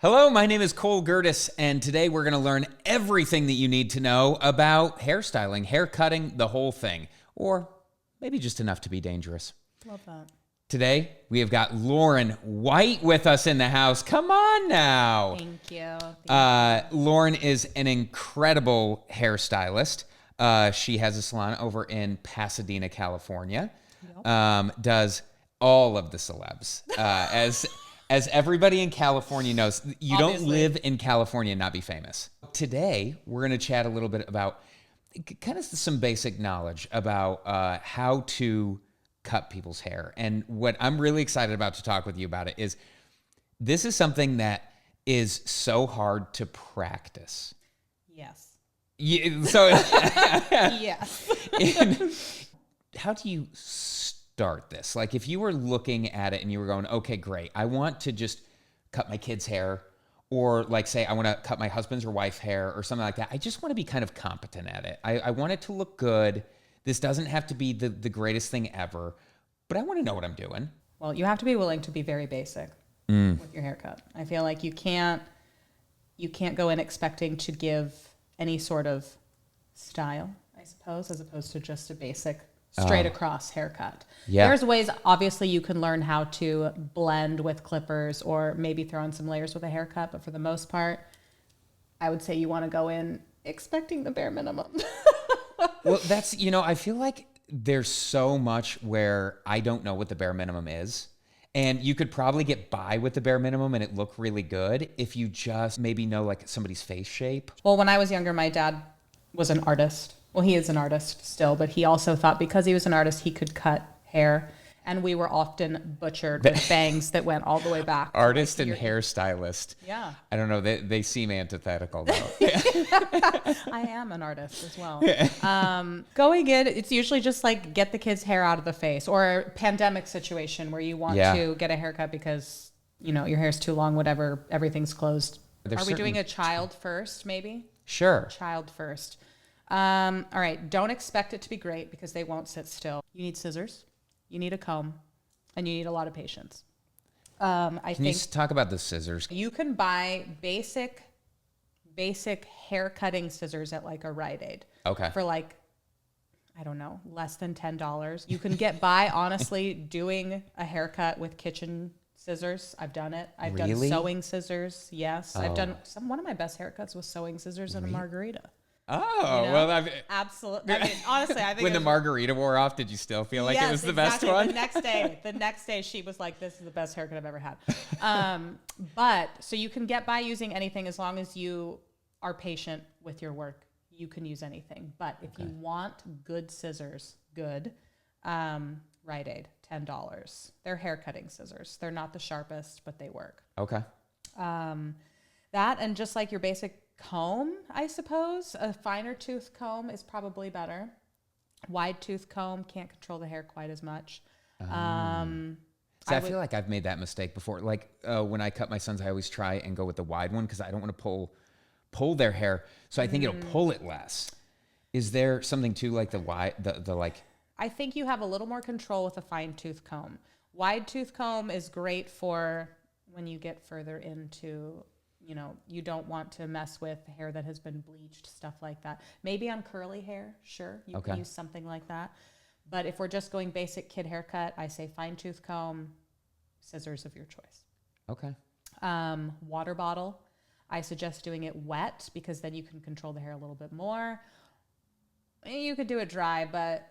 Hello, my name is Cole Gertis, and today we're going to learn everything that you need to know about hairstyling, hair cutting, the whole thing, or maybe just enough to be dangerous. Love that. Today, we have got Laurn White with us in the house. Come on now. Thank you. Laurn is an incredible hairstylist. She has a salon over in Pasadena, California. Yep. Does all of the celebs. As everybody in California knows, you don't live in California and not be famous. Today, we're going to chat a little bit about kind of some basic knowledge about how to cut people's hair. And what I'm really excited about to talk with you about it is this is something that is so hard to practice. Yes. So, Yes. how do you start this? Like if you were looking at it and you were going, okay, great, I want to just cut my kid's hair, or like say I want to cut my husband's or wife's hair or something like that. I just want to be kind of competent at it. I want it to look good. This doesn't have to be the greatest thing ever, but I want to know what I'm doing. Well, you have to be willing to be very basic with your haircut. I feel like you can't go in expecting to give any sort of style, I suppose, as opposed to just a basic straight across haircut. Yeah. There's ways, obviously, you can learn how to blend with clippers or maybe throw in some layers with a haircut. But for the most part, I would say you want to go in expecting the bare minimum. Well, that's, I feel like there's so much where I don't know what the bare minimum is. And you could probably get by with the bare minimum and it look really good if you just maybe know like somebody's face shape. Well, when I was younger, my dad was an artist. Well, he is an artist still, but he also thought because he was an artist, he could cut hair. And we were often butchered with bangs that went all the way back. Artist and hairstylist. Yeah. I don't know. They seem antithetical, though. I am an artist as well. Going in, it's usually just like get the kid's hair out of the face, or a pandemic situation where you want to get a haircut because, your hair's too long, whatever, everything's closed. Are we doing a child first, maybe? Sure. Child first. All right. Don't expect it to be great because they won't sit still. You need scissors. You need a comb, and you need a lot of patience. Can you talk about the scissors? You can buy basic hair cutting scissors at like a Rite Aid. Okay. For like, I don't know, less than $10. You can get by, honestly, doing a haircut with kitchen scissors. I've done it. I've done sewing scissors. Yes. I've done one of my best haircuts was sewing scissors and a margarita. Oh, well, absolutely. I mean, honestly, I think when the margarita wore off, did you still feel like it was the best one? The next day, she was like, "This is the best haircut I've ever had." But so you can get by using anything as long as you are patient with your work. You can use anything, but if you want good scissors, Rite Aid, $10. They're hair cutting scissors. They're not the sharpest, but they work. Okay. That and just like your basic comb, I suppose. A finer tooth comb is probably better. Wide tooth comb can't control the hair quite as much. I feel like I've made that mistake before. Like when I cut my sons, I always try and go with the wide one because I don't want to pull their hair. So I think it'll pull it less. Is there something to like the wide, the like? I think you have a little more control with a fine tooth comb. Wide tooth comb is great for when you get further into, you don't want to mess with hair that has been bleached, stuff like that. Maybe on curly hair, sure, you can use something like that. But if we're just going basic kid haircut, I say fine tooth comb, scissors of your choice. Okay. Water bottle, I suggest doing it wet because then you can control the hair a little bit more. You could do it dry, but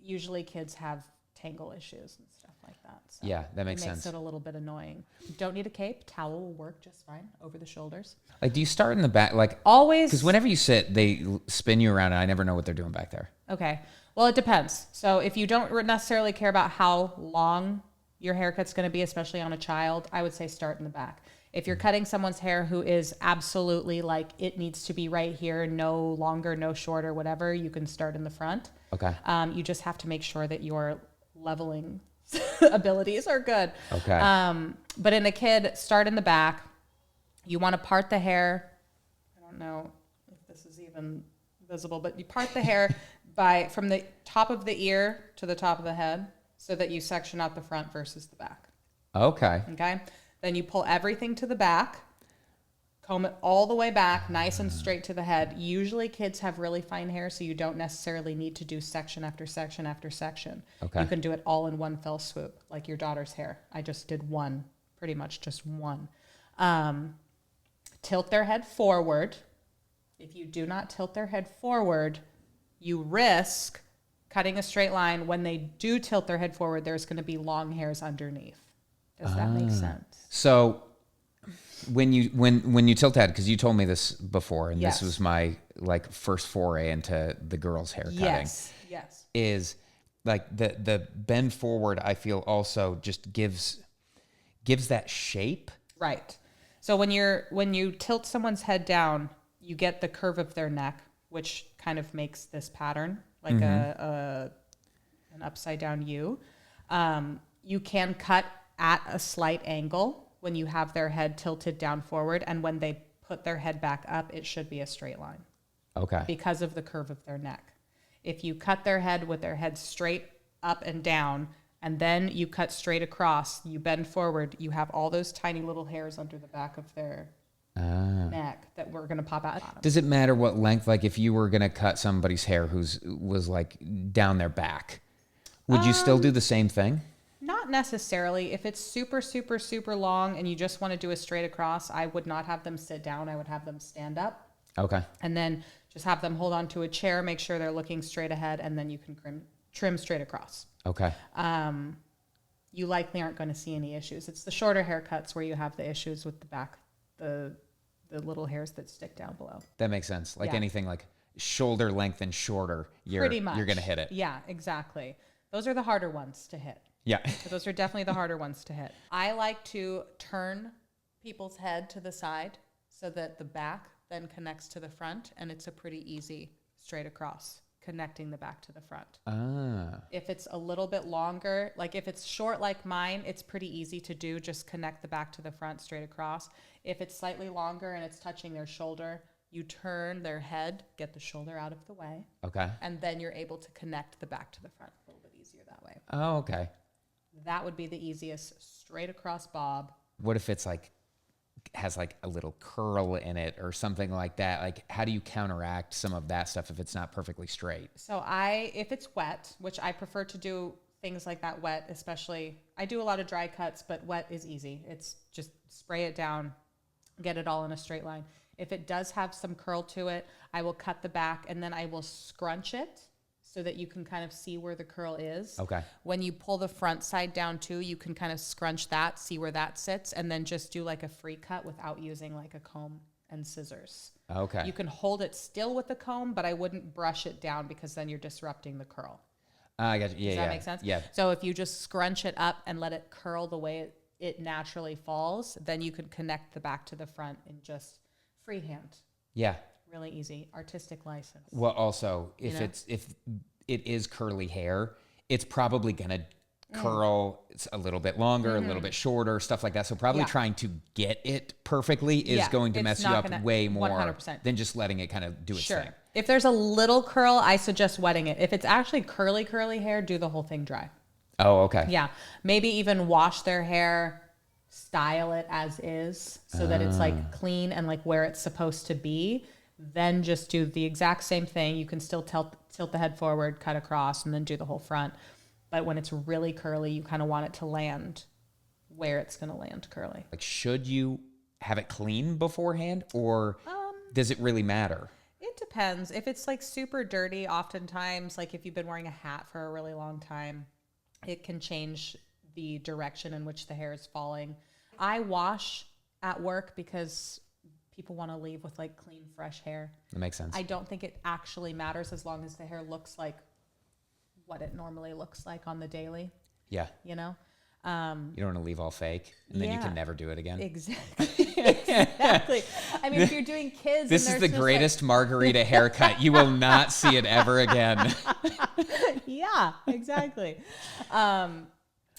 usually kids have tangle issues and stuff like that. So yeah, that makes sense. It makes it a little bit annoying. You don't need a cape. Towel will work just fine over the shoulders. Like, do you start in the back? Like always, because whenever you sit, they spin you around, and I never know what they're doing back there. Okay, well, it depends. So if you don't necessarily care about how long your haircut's going to be, especially on a child, I would say start in the back. If you're cutting someone's hair who is absolutely like it needs to be right here, no longer, no shorter, whatever, you can start in the front. Okay. You just have to make sure that your leveling abilities are good. Okay. But in a kid, start in the back. You want to part the hair. I don't know if this is even visible, but you part the hair from the top of the ear to the top of the head so that you section out the front versus the back. Okay. Okay. Then you pull everything to the back. Comb it all the way back, nice and straight to the head. Usually kids have really fine hair, so you don't necessarily need to do section after section after section. Okay. You can do it all in one fell swoop, like your daughter's hair. I just did one, pretty much just one. Tilt their head forward. If you do not tilt their head forward, you risk cutting a straight line. When they do tilt their head forward, there's going to be long hairs underneath. Does that make sense? So when you tilt head, because you told me this before, and Yes. this was my like first foray into the girls' hair cutting. Yes. Is like the bend forward, I feel also just gives that shape. Right. So when you tilt someone's head down, you get the curve of their neck, which kind of makes this pattern, like an upside down U. You can cut at a slight angle when you have their head tilted down forward, and when they put their head back up, it should be a straight line. Okay. Because of the curve of their neck. If you cut their head with their head straight up and down, and then you cut straight across, you bend forward, you have all those tiny little hairs under the back of their neck that were going to pop out. Does it matter what length? Like if you were going to cut somebody's hair was like down their back, would you still do the same thing? Not necessarily. If it's super, super, super long and you just want to do a straight across, I would not have them sit down. I would have them stand up. Okay. And then just have them hold on to a chair, make sure they're looking straight ahead, and then you can trim straight across. Okay. You likely aren't going to see any issues. It's the shorter haircuts where you have the issues with the back, the little hairs that stick down below. That makes sense. Like Yeah. anything like shoulder length and shorter, Pretty much. you're going to hit it. Yeah, exactly. Those are the harder ones to hit. Yeah. Those are definitely the harder ones to hit. I like to turn people's head to the side so that the back then connects to the front, and it's a pretty easy straight across, connecting the back to the front. If it's a little bit longer, like if it's short like mine, it's pretty easy to do. Just connect the back to the front straight across. If it's slightly longer and it's touching their shoulder, you turn their head, get the shoulder out of the way. Okay. And then you're able to connect the back to the front a little bit easier that way. Oh, okay. That would be the easiest straight across bob. What if it's like has like a little curl in it or something like that? Like how do you counteract some of that stuff if it's not perfectly straight? So if it's wet, which I prefer to do things like that wet, especially, I do a lot of dry cuts, but wet is easy. It's just spray it down, get it all in a straight line. If it does have some curl to it, I will cut the back and then I will scrunch it so that you can kind of see where the curl is. Okay. When you pull the front side down too, you can kind of scrunch that, see where that sits, and then just do like a free cut without using like a comb and scissors. Okay. You can hold it still with the comb, but I wouldn't brush it down because then you're disrupting the curl. I got you. Yeah, Does that make sense? Yeah. So if you just scrunch it up and let it curl the way it naturally falls, then you can connect the back to the front in just freehand. Yeah. Really easy. Artistic license. Well, also, if know? if it is curly hair, it's probably gonna curl. It's a little bit longer, a little bit shorter, stuff like that. So probably Yeah. trying to get it perfectly is going to it's mess you not up gonna- way more 100%. than just letting it kind of do its Sure. thing. If there's a little curl, I suggest wetting it. If it's actually curly hair, do the whole thing dry. Oh, okay. Yeah. Maybe even wash their hair, style it as is so that it's like clean and like where it's supposed to be. Then just do the exact same thing. You can still tilt the head forward, cut across, and then do the whole front. But when it's really curly, you kind of want it to land where it's going to land curly. Like, should you have it clean beforehand, or does it really matter? It depends. If it's like super dirty, oftentimes, like if you've been wearing a hat for a really long time, it can change the direction in which the hair is falling. I wash at work because people want to leave with like clean, fresh hair. That makes sense. I don't think it actually matters as long as the hair looks like what it normally looks like on the daily, Yeah. you know? You don't want to leave all fake, and then you Yeah. can never do it again. Exactly. Exactly. I mean, if you're doing kids, This and is there's the just, greatest margarita haircut. You will not see it ever again. Yeah, exactly.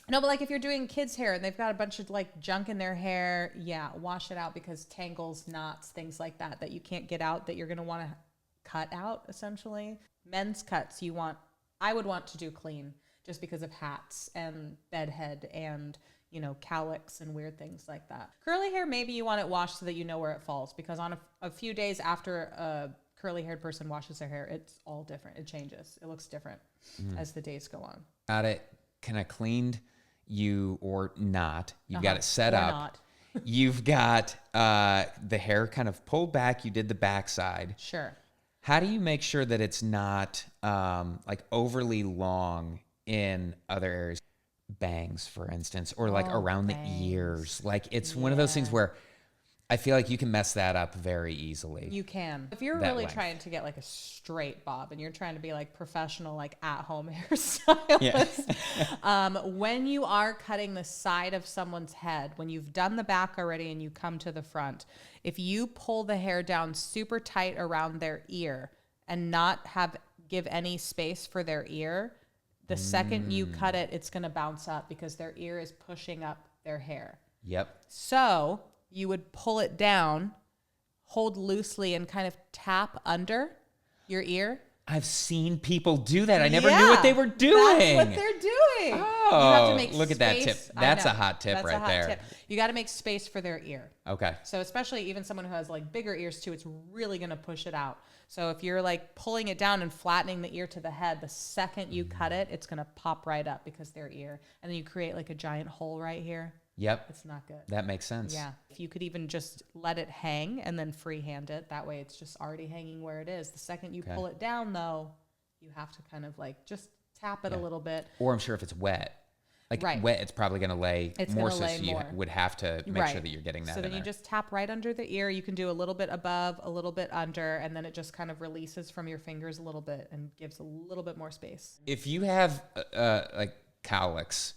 No, but like if you're doing kids' hair and they've got a bunch of like junk in their hair, yeah, wash it out because tangles, knots, things like that you can't get out that you're going to want to cut out essentially. Men's cuts I would want to do clean just because of hats and bedhead and cowlicks and weird things like that. Curly hair, maybe you want it washed so that you know where it falls, because on a few days after a curly haired person washes their hair, it's all different. It changes. It looks different as the days go on. Got it kind of cleaned, you or not. You've got it set up. Not. You've got the hair kind of pulled back. You did the backside. Sure. How do you make sure that it's not like overly long in other areas? Bangs, for instance, or like around the ears. Like it's one of those things where I feel like you can mess that up very easily. You can. If you're really trying to get like a straight bob and you're trying to be like professional, like at-home hairstylist, when you are cutting the side of someone's head, when you've done the back already and you come to the front, if you pull the hair down super tight around their ear and not give any space for their ear, the second you cut it, it's going to bounce up because their ear is pushing up their hair. Yep. So you would pull it down, hold loosely, and kind of tap under your ear. I've seen people do that. I never knew what they were doing. That's what they're doing. Oh, you have to make look at that tip. space. That's a hot tip right there. Tip. You got to make space for their ear. Okay. So especially even someone who has like bigger ears too, it's really going to push it out. So if you're like pulling it down and flattening the ear to the head, the second you cut it, it's going to pop right up because their ear. And then you create like a giant hole right here. Yep. It's not good. That makes sense. Yeah. If you could even just let it hang and then freehand it, that way it's just already hanging where it is. The second you pull it down though, you have to kind of like just tap it a little bit. Or I'm sure if it's wet, like wet, it's probably going to lay more, so you would have to make sure that you're getting that. So then you just tap right under the ear. You can do a little bit above, a little bit under, and then it just kind of releases from your fingers a little bit and gives a little bit more space. If you have like cowlicks,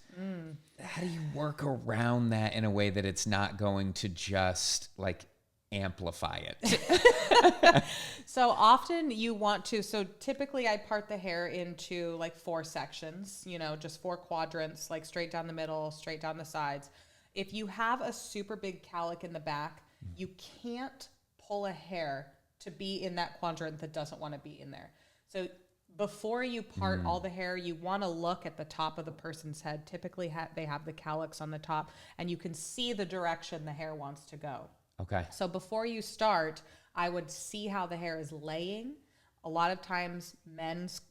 how do you work around that in a way that it's not going to just like amplify it? So often you want to, so typically I part the hair into like 4 sections, just 4 quadrants, like straight down the middle, straight down the sides. If you have a super big cowlick in the back, you can't pull a hair to be in that quadrant that doesn't want to be in there. So before you part all the hair, you want to look at the top of the person's head. Typically they have the cowlicks on the top and you can see the direction the hair wants to go. Okay. So before you start, I would see how the hair is laying. A lot of times men's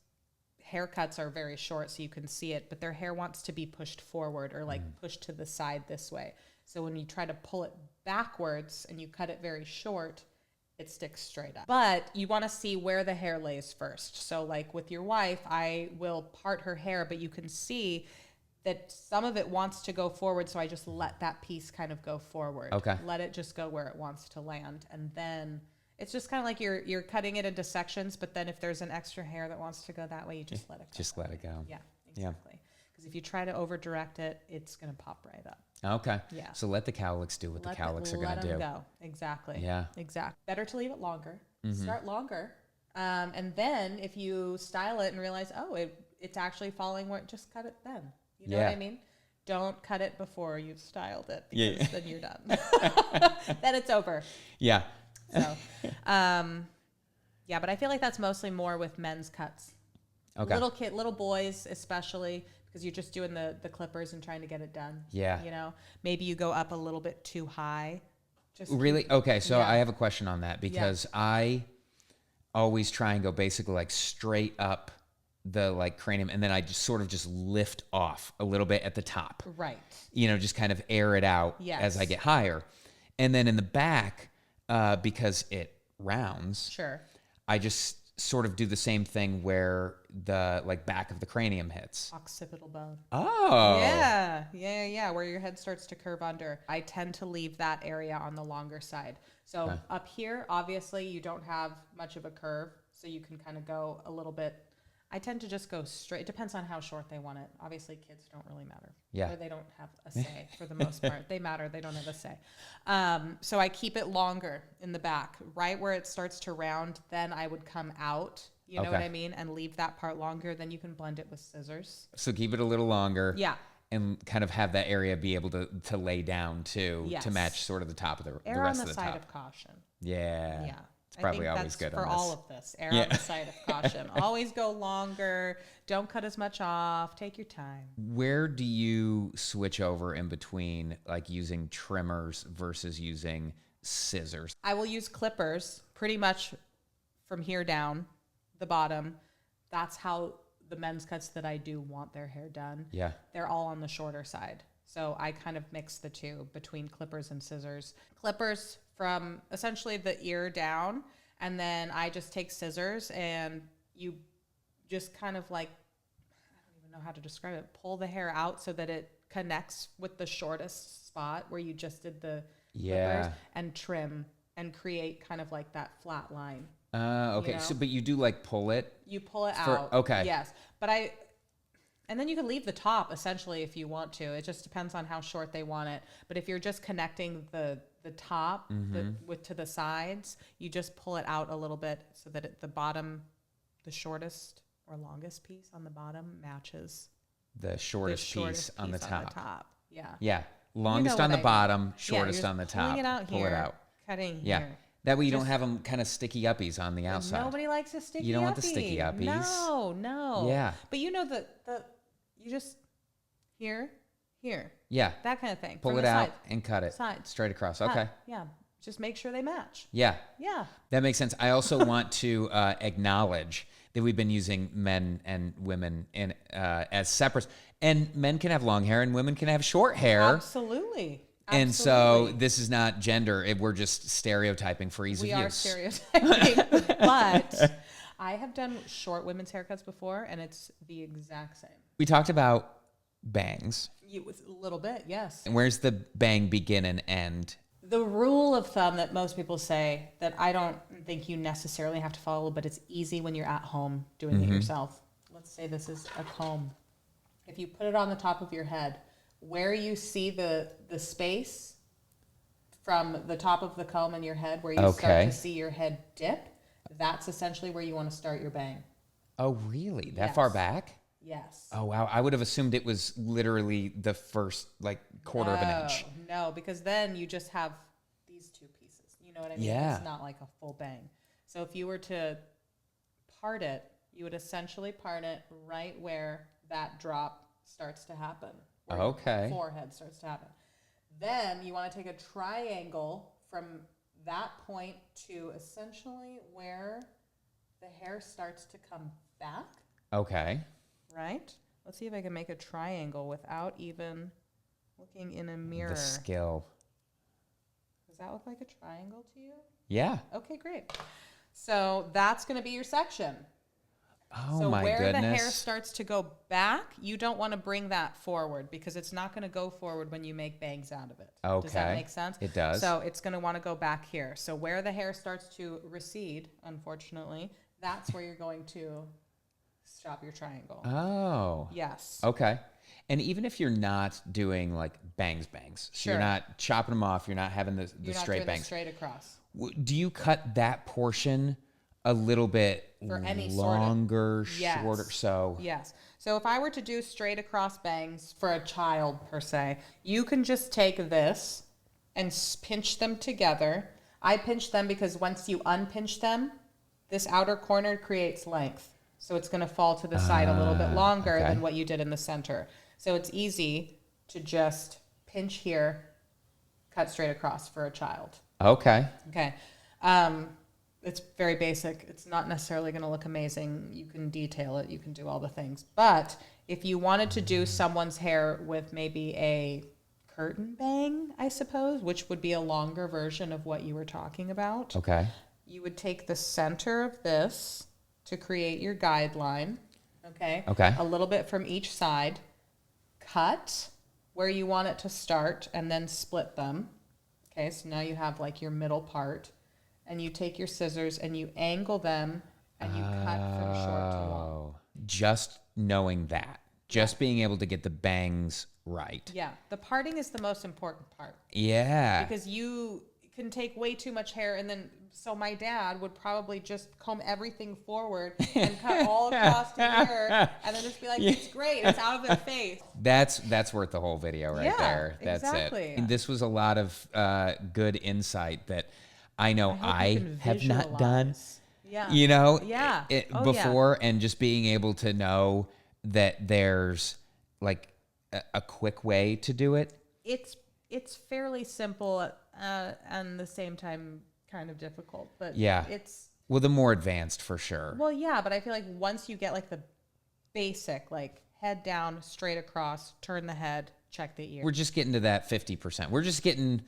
haircuts are very short so you can see it, but their hair wants to be pushed forward or like pushed to the side this way. So when you try to pull it backwards and you cut it very short, it sticks straight up. But you want to see where the hair lays first. So like with your wife, I will part her hair, but you can see that some of it wants to go forward, so I just let that piece kind of go forward. Okay. Let it just go where it wants to land. And then it's just kind of like you're cutting it into sections, but then if there's an extra hair that wants to go that way, you just let it go. Just let it go. Yeah, exactly. Because if you try to over-direct it, it's going to pop right up. Okay. Yeah. So let the cowlicks do what the cowlicks are going to do. Let them go. Exactly. Yeah. Exactly. Better to leave it longer. Start longer. And then if you style it and realize, it's actually falling where, just cut it then. You know what I mean? Don't cut it before you've styled it because then you're done. Then it's over. Yeah. So, but I feel like that's mostly more with men's cuts. Okay. Little boys especially, because you're just doing the clippers and trying to get it done. Yeah. Maybe you go up a little bit too high. Really? Okay. So I have a question on that because I always try and go basically like straight up the like cranium, and then I just sort of just lift off a little bit at the top. Right. Just kind of air it out as I get higher. And then in the back, because it rounds, sure, I just sort of do the same thing where the like back of the cranium hits. Occipital bone. Oh. Yeah. Where your head starts to curve under. I tend to leave that area on the longer side. So up here, obviously you don't have much of a curve, so you can kind of go a little bit. I tend to just go straight. It depends on how short they want it. Obviously, kids don't really matter. Yeah. Or they don't have a say for the most part. They matter. They don't have a say. So I keep it longer in the back. Right where it starts to round, then I would come out. You know what I mean? And leave that part longer. Then you can blend it with scissors. So keep it a little longer. Yeah. And kind of have that area be able to lay down too, to match sort of the top of the rest of the top. Err on the side of caution. Yeah. It's probably always good for on this. all of this. Err on the side of caution. Always go longer. Don't cut as much off. Take your time. Where do you switch over in between like using trimmers versus using scissors? I will use clippers pretty much from here down the bottom. That's how the men's cuts that I do want their hair done. Yeah. They're all on the shorter side. So I kind of mix the two between clippers and scissors. Clippers from essentially the ear down, and then I just take scissors and you just kind of like, I don't even know how to describe it, pull the hair out so that it connects with the shortest spot where you just did the clippers, and trim and create kind of like that flat line. Okay. You know? So, but you do like pull it? You pull it out. Okay. Yes. And then you can leave the top essentially if you want to. It just depends on how short they want it. But if you're just connecting the top to the sides, you just pull it out a little bit so that the bottom, the shortest or longest piece on the bottom matches the shortest piece on the top. Yeah. Yeah. Longest on the bottom, shortest on the top. Pulling it out Pull here, it out. cutting Yeah. here. That way you don't have them kind of sticky uppies on the outside. Nobody likes a sticky uppie. You don't want the sticky uppies. No. Yeah. But you know you just here. Yeah. That kind of thing. Pull From it the out side. and cut it. Sides. Straight across. Cut. Okay. Yeah. Just make sure they match. Yeah. Yeah. That makes sense. I also want to acknowledge that we've been using men and women as separates. And men can have long hair and women can have short hair. Absolutely. And so this is not gender. We're just stereotyping for ease of use. We are stereotyping. But I have done short women's haircuts before, and it's the exact same. We talked about bangs. A little bit, yes. And where's the bang begin and end? The rule of thumb that most people say that I don't think you necessarily have to follow, but it's easy when you're at home doing it yourself. Let's say this is a comb. If you put it on the top of your head, where you see the space from the top of the comb in your head, where you start to see your head dip, that's essentially where you want to start your bang. Oh, really? That far back? Yes. Oh, wow. I would have assumed it was literally the first quarter of an inch. No, because then you just have these two pieces. You know what I mean? Yeah. It's not like a full bang. So if you were to part it, you would essentially part it right where that drop starts to happen. Okay. Your forehead starts to happen. Then you want to take a triangle from that point to essentially where the hair starts to come back. Okay. Right? Let's see if I can make a triangle without even looking in a mirror. The skill. Does that look like a triangle to you? Yeah. Okay, great. So that's going to be your section. Oh, so my where goodness. the hair starts to go back, you don't want to bring that forward because it's not going to go forward when you make bangs out of it. Okay. Does that make sense? It does. So it's going to want to go back here. So where the hair starts to recede, unfortunately, that's where you're going to stop your triangle. Oh. Yes. Okay. And even if you're not doing like bangs, so you're not chopping them off, you're not having the You're straight not doing bangs. the straight across. Do you cut that portion a little bit For any longer, Yes. shorter? So Yes. So if I were to do straight across bangs for a child per se, you can just take this and pinch them together. I pinch them because once you unpinch them, this outer corner creates length. So it's going to fall to the side a little bit longer than what you did in the center. So it's easy to just pinch here, cut straight across for a child. Okay. Okay. It's very basic. It's not necessarily going to look amazing. You can detail it. You can do all the things. But if you wanted to do someone's hair with maybe a curtain bang, I suppose, which would be a longer version of what you were talking about. Okay. You would take the center of this to create your guideline. Okay. Okay. A little bit from each side. Cut where you want it to start and then split them. Okay. So now you have like your middle part. And you take your scissors and you angle them and you cut from short to long. Just knowing that. Just being able to get the bangs right. Yeah. The parting is the most important part. Yeah. Because you can take way too much hair and then, so my dad would probably just comb everything forward and cut all across to here and then just be like, it's great. It's out of their face. That's worth the whole video right there. That's exactly. it. And this was a lot of good insight that I know hope you I can have not done. visualize. Yeah. You know, Yeah. Oh, before, and just being able to know that there's like a quick way to do it. It's fairly simple, and the same time kind of difficult, but Yeah. it's Well, the more advanced for sure. well, yeah, but I feel like once you get like the basic, like head down, straight across, turn the head, check the ear. We're just getting to that 50%. We're just getting to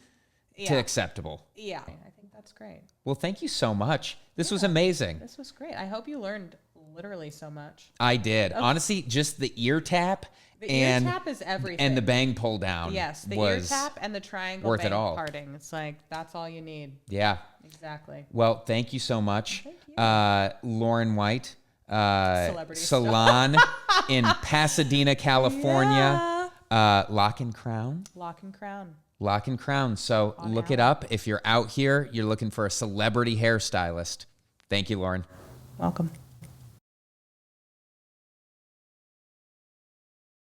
Yeah. acceptable. Yeah, I think that's great. Well, thank you so much. This was amazing. This was great. I hope you learned literally so much. I did. Honestly, just the ear tap The and ear tap is everything. and the bang pull down. yes, the ear was tap and the triangle worth it bang all. parting. It's like that's all you need. Yeah. Exactly. Well, thank you so much. Thank you. Laurn White, Celebrity Salon in Pasadena, California. Yeah. Lock and Crown. Lock and crown. Lock and Crown. So look it up. If you're out here, you're looking for a celebrity hairstylist. Thank you, Lauren. Welcome.